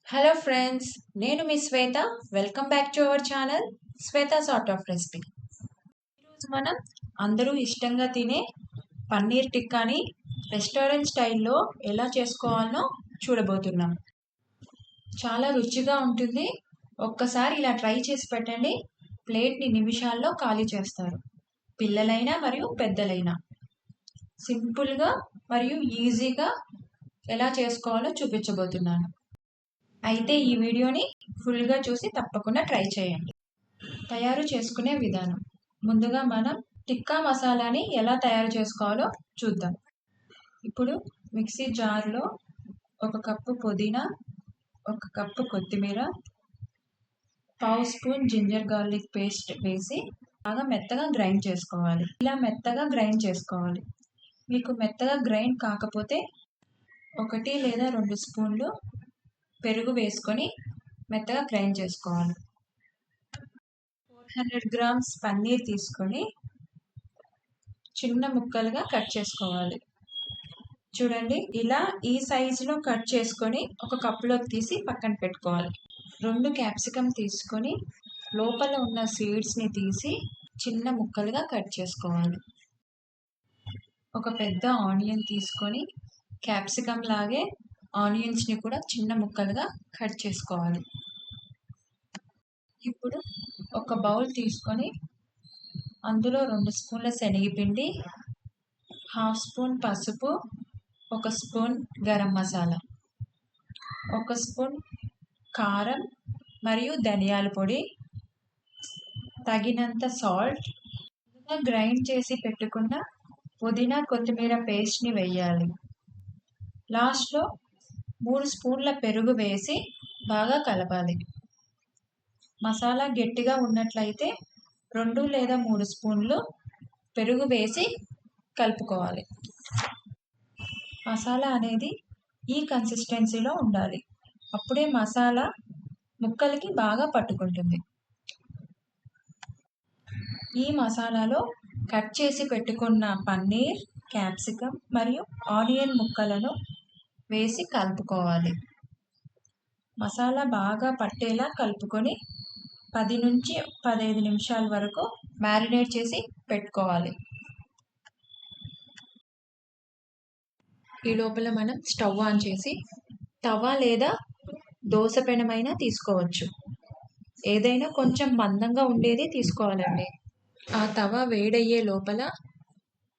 Hello friends, నేను మీ Shweta. Welcome back to our channel Shweta sort of recipe. ఈరోజు మనం అందరూ ఇష్టంగా తినే పన్నీర్ టిక్కాని రెస్టారెంట్ స్టైల్లో ఎలా చేసుకోవాలో చూడబోతున్నాం. చాలా రుచిగా ఉంటుంది. ఒక్కసారి ఇలా ట్రై చేసి పెట్టండి. ప్లేట్ని నిమిషాల్లో ఖాళీ చేస్తారు. పిల్లలైనా మరియు పెద్దలైనా సింపుల్గా మరియు ఈజీగా ఎలా చేసుకోవాలో చూపించబోతున్నాను. అయితే ఈ వీడియోని ఫుల్గా చూసి తప్పకుండా ట్రై చేయండి. తయారు చేసుకునే విధానం. ముందుగా మనం టిక్కా మసాలాని ఎలా తయారు చేసుకోవాలో చూద్దాం. ఇప్పుడు మిక్సీ జార్లో 1 కప్పు పుదీనా, 1 కప్పు కొత్తిమీర, పావు స్పూన్ జింజర్ గార్లిక్ పేస్ట్ వేసి బాగా మెత్తగా గ్రైండ్ చేసుకోవాలి. ఇలా మెత్తగా గ్రైండ్ చేసుకోవాలి. మీకు మెత్తగా గ్రైండ్ కాకపోతే 1 లేదా 2 స్పూన్లు పెరుగు వేసుకొని మెత్తగా గ్రైండ్ చేసుకోవాలి. 400 గ్రామ్స్ పన్నీర్ తీసుకొని చిన్న ముక్కలుగా కట్ చేసుకోవాలి. చూడండి, ఇలా ఈ సైజులో కట్ చేసుకొని ఒక కప్పులోకి తీసి పక్కన పెట్టుకోవాలి. 2 క్యాప్సికమ్ తీసుకొని లోపల ఉన్న సీడ్స్ని తీసి చిన్న ముక్కలుగా కట్ చేసుకోవాలి. ఒక పెద్ద ఆనియన్ తీసుకొని క్యాప్సికమ్ లాగే ఆనియన్స్ని కూడా చిన్న ముక్కలుగా కట్ చేసుకోవాలి. ఇప్పుడు ఒక బౌల్ తీసుకొని అందులో 2 స్పూన్ల శనగపిండి, హాఫ్ స్పూన్ పసుపు, 1 స్పూన్ గరం మసాలా, 1 స్పూన్ కారం మరియు ధనియాల పొడి, తగినంత సాల్ట్, గ్రైండ్ చేసి పెట్టుకున్న పుదీనా కొత్తిమీర పేస్ట్ని వేయాలి. లాస్ట్లో 3 స్పూన్ల పెరుగు వేసి బాగా కలపాలి. మసాలా గట్టిగా ఉన్నట్లయితే 2 లేదా 3 స్పూన్లు పెరుగు వేసి కలుపుకోవాలి. మసాలా అనేది ఈ కన్సిస్టెన్సీలో ఉండాలి. అప్పుడే మసాలా ముక్కలకి బాగా పట్టుకుంటుంది. ఈ మసాలాలో కట్ చేసి పెట్టుకున్న పన్నీర్, క్యాప్సికమ్ మరియు ఆనియన్ ముక్కలను వేసి కలుపుకోవాలి. మసాలా బాగా పట్టేలా కలుపుకొని 10 నుంచి 15 నిమిషాల వరకు మ్యారినేట్ చేసి పెట్టుకోవాలి. ఈ లోపల మనం స్టవ్ ఆన్ చేసి తవా లేదా దోశ పెనమైనా తీసుకోవచ్చు. ఏదైనా కొంచెం మందంగా ఉండేది తీసుకోవాలండి. ఆ తవా వేడయ్యే లోపల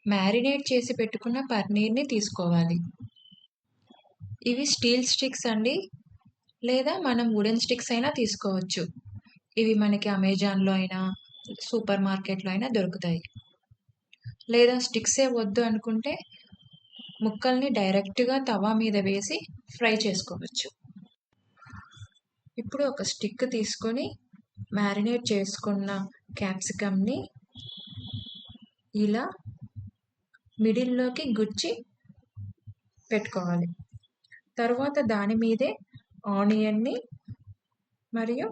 మ్యారినేట్ చేసి పెట్టుకున్న పన్నీర్ని తీసుకోవాలి. ఇవి స్టీల్ స్టిక్స్ అండి, లేదా మనం వుడెన్ స్టిక్స్ అయినా తీసుకోవచ్చు. ఇవి మనకి అమెజాన్లో అయినా సూపర్ మార్కెట్లో అయినా దొరుకుతాయి. లేదా స్టిక్సే వద్దు అనుకుంటే ముక్కల్ని డైరెక్ట్గా తవా మీద వేసి ఫ్రై చేసుకోవచ్చు. ఇప్పుడు ఒక స్టిక్ తీసుకొని మ్యారినేట్ చేసుకున్న క్యాప్సికమ్ని ఇలా మిడిల్లోకి గుచ్చి పెట్టుకోవాలి. తర్వాత దాని మీదే ఆనియన్ని మరియు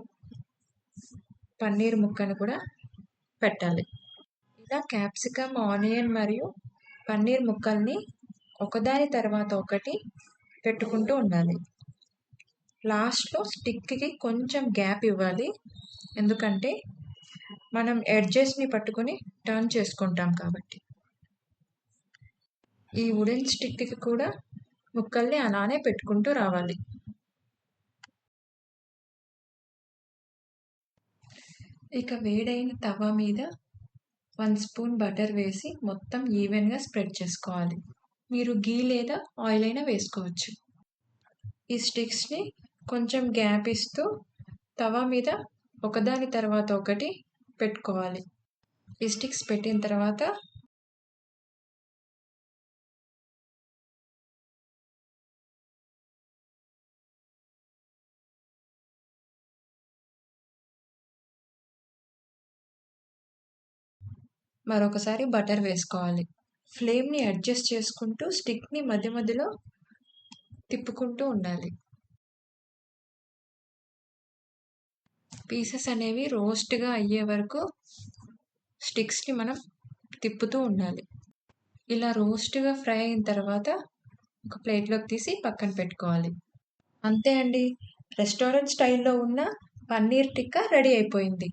పన్నీర్ ముక్కను కూడా పెట్టాలి. ఇలా క్యాప్సికమ్, ఆనియన్ మరియు పన్నీర్ ముక్కల్ని ఒకదాని తర్వాత ఒకటి పెట్టుకుంటూ ఉండాలి. లాస్ట్లో స్టిక్కి కొంచెం గ్యాప్ ఇవ్వాలి, ఎందుకంటే మనం ఎడ్జెస్ని పట్టుకొని టర్న్ చేసుకుంటాం కాబట్టి. ఈ వుడెన్ స్టిక్కి కూడా ముక్కల్ని అలానే పెట్టుకుంటూ రావాలి. ఇక వేడైన తవా మీద 1 స్పూన్ బటర్ వేసి మొత్తం ఈవెన్గా స్ప్రెడ్ చేసుకోవాలి. మీరు గీ లేదా ఆయిల్ అయినా వేసుకోవచ్చు. ఈ స్టిక్స్ని కొంచెం గ్యాప్ ఇస్తూ తవా మీద ఒకదాని తర్వాత ఒకటి పెట్టుకోవాలి. ఈ స్టిక్స్ పెట్టిన తర్వాత మరొకసారి బటర్ వేసుకోవాలి. ఫ్లేమ్ని అడ్జస్ట్ చేసుకుంటూ స్టిక్ని మధ్య మధ్యలో తిప్పుకుంటూ ఉండాలి. పీసెస్ అనేవి రోస్ట్గా అయ్యే వరకు స్టిక్స్ని మనం తిప్పుతూ ఉండాలి. ఇలా రోస్ట్గా ఫ్రై అయిన తర్వాత ఒక ప్లేట్లోకి తీసి పక్కన పెట్టుకోవాలి. అంతే అండి, రెస్టారెంట్ స్టైల్లో ఉన్న పన్నీర్ టిక్కా రెడీ అయిపోయింది.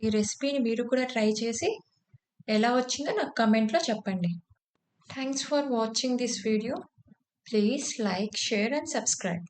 ఈ రెసిపీని మీరు కూడా ట్రై చేసి ఎలా వచ్చిందో నాకు కమెంట్లో చెప్పండి. Thanks for watching this video. Please like, share and subscribe.